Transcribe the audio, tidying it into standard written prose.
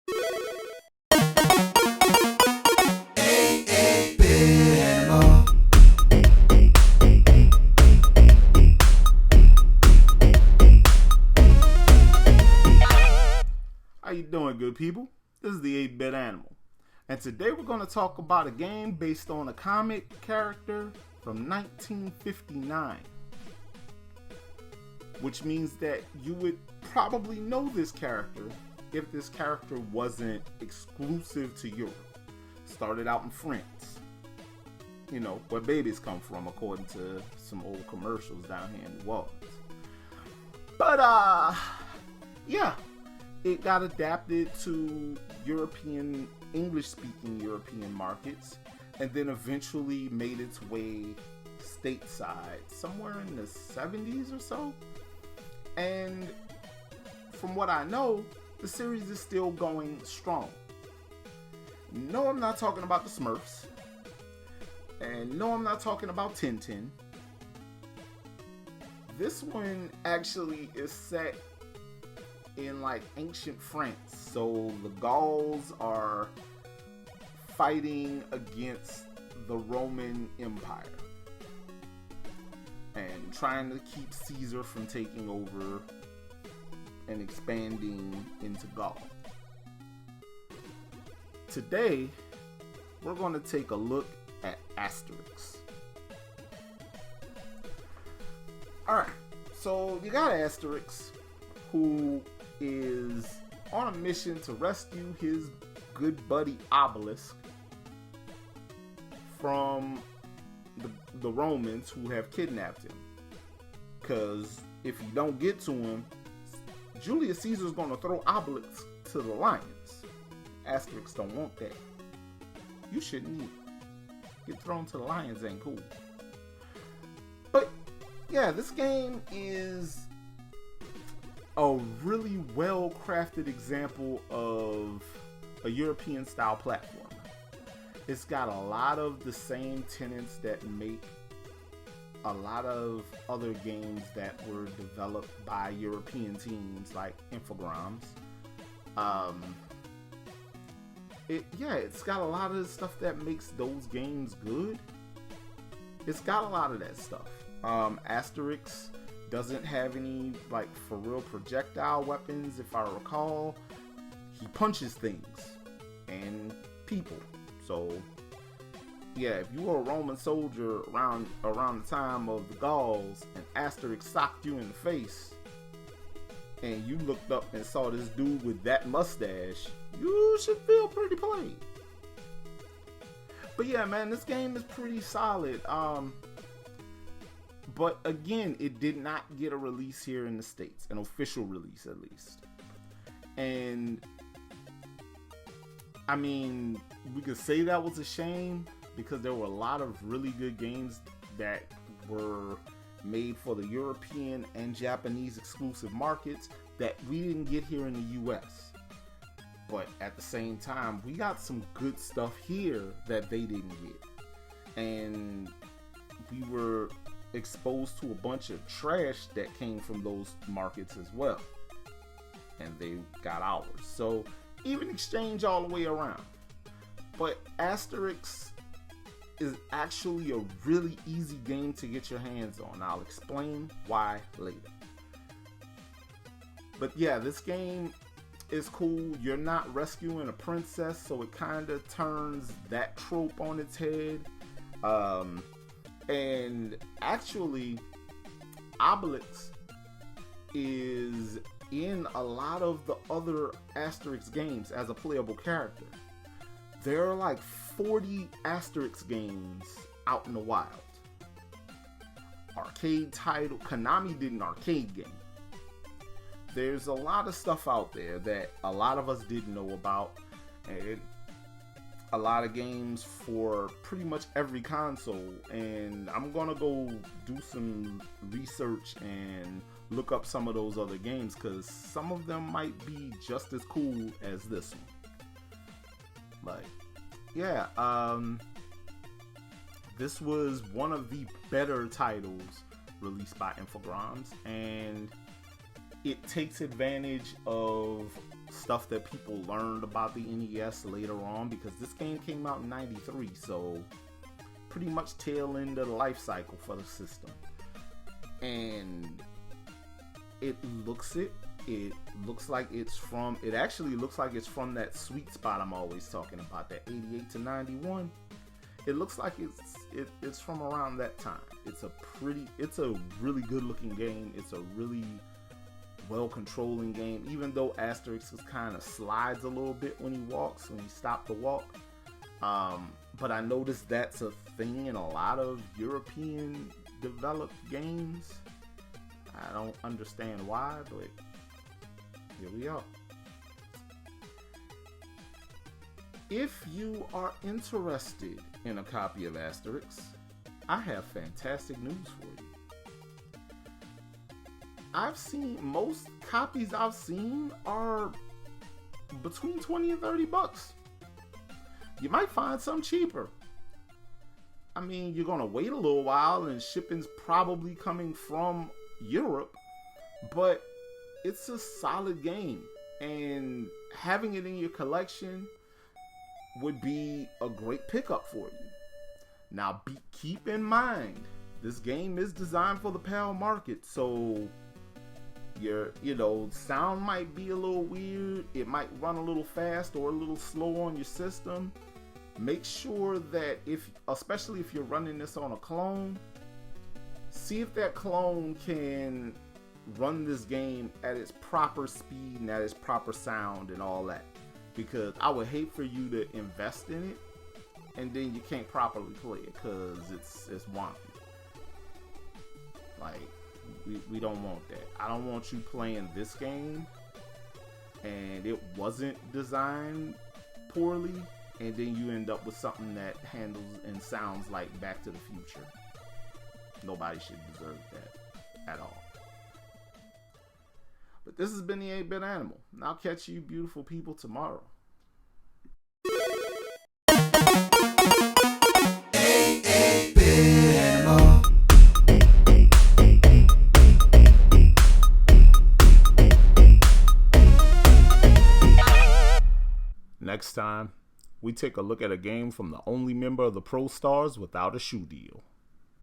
How you doing, good people? This is the 8-Bit Animal, and today we're going to talk about a game based on a comic character from 1959, which means that you would probably know this character if this character wasn't exclusive to Europe. Started out in France, you know, where babies come from, according to some old commercials down here in New Orleans. But yeah, it got adapted to European, English-speaking European markets, and then eventually made its way stateside somewhere in the 70s or so. And from what I know, the series is still going strong. No, I'm not talking about the Smurfs. And no, I'm not talking about Tintin. This one actually is set in like ancient France. So the Gauls are fighting against the Roman Empire and trying to keep Caesar from taking over and expanding into Gaul. Today, we're going to take a look at Asterix. Alright, so you got Asterix, who is on a mission to rescue his good buddy Obelisk from the Romans who have kidnapped him. Because if you don't get to him, Julius Caesar's going to throw Obelisk to the lions. Asterix don't want that. You shouldn't either. Get thrown to the lions ain't cool. But yeah, this game is a really well-crafted example of a European style platformer. It's got a lot of the same tenets that make a lot of other games that were developed by European teams like Infogrammes. It's got a lot of the stuff that makes those games good. It's got a lot of that stuff. Asterix doesn't have any like for real projectile weapons, if I recall. He punches things and people. So yeah, if you were a Roman soldier around the time of the Gauls and Asterix socked you in the face and you looked up and saw this dude with that mustache, you should feel pretty played. But yeah, man, this game is pretty solid. But again, it did not get a release here in the States, an official release at least. And I mean, we could say that was a shame because there were a lot of really good games that were made for the European and Japanese exclusive markets that we didn't get here in the US. But at the same time, we got some good stuff here that they didn't get. And we were exposed to a bunch of trash that came from those markets as well. And they got ours. So even exchange all the way around. But Asterix is actually a really easy game to get your hands on. I'll explain why later. But yeah, this game is cool. You're not rescuing a princess, so it kind of turns that trope on its head. And actually, Obelix is in a lot of the other Asterix games as a playable character. There are like 40 Asterix games out in the wild. Arcade title. Konami did an arcade game. There's a lot of stuff out there that a lot of us didn't know about. And a lot of games for pretty much every console. And I'm gonna go do some research and look up some of those other games, because some of them might be just as cool as this one. Like, yeah, this was one of the better titles released by Infogrammes, and it takes advantage of stuff that people learned about the NES later on, because this game came out in 93, so pretty much tail end of the life cycle for the system. And it actually looks like it's from that sweet spot I'm always talking about, that 88 to 91. It looks like it's from around that time. It's a really good looking game. It's a really well controlling game, even though Asterix kind of slides a little bit when he walks, when he stops to walk. But I noticed that's a thing in a lot of European developed games. I don't understand why, but here we are. If you are interested in a copy of Asterix, I have fantastic news for you. Most copies I've seen are between 20 and 30 bucks. You might find some cheaper. I mean, you're gonna wait a little while and shipping's probably coming from Europe, but it's a solid game, and having it in your collection would be a great pickup for you. Now, keep in mind, this game is designed for the PAL market, so sound might be a little weird. It might run a little fast or a little slow on your system. Make sure that especially if you're running this on a clone, see if that clone can run this game at its proper speed and at its proper sound and all that. Because I would hate for you to invest in it and then you can't properly play it because it's wonky. Like, we don't want that. I don't want you playing this game and it wasn't designed poorly, and then you end up with something that handles and sounds like Back to the Future. Nobody should deserve that at all. But this has been the 8-Bit Animal, and I'll catch you beautiful people tomorrow. Next time, we take a look at a game from the only member of the Pro Stars without a shoe deal.